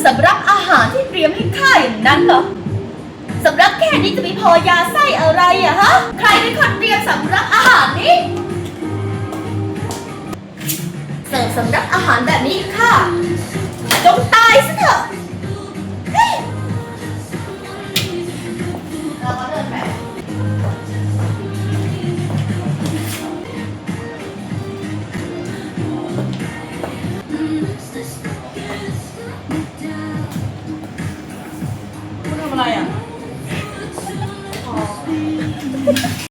สำรับอาหารที่เตรียมให้ข้าอย่างนั้นเหรอสำรับแค่นี้จะมีพอยาไส้อะไรอะฮะใครเป็นคนเตรียมสำรับอาหารนี้เสิร์ฟสำรับอาหารแบบนี้ค่ะจงตายซะเถอะ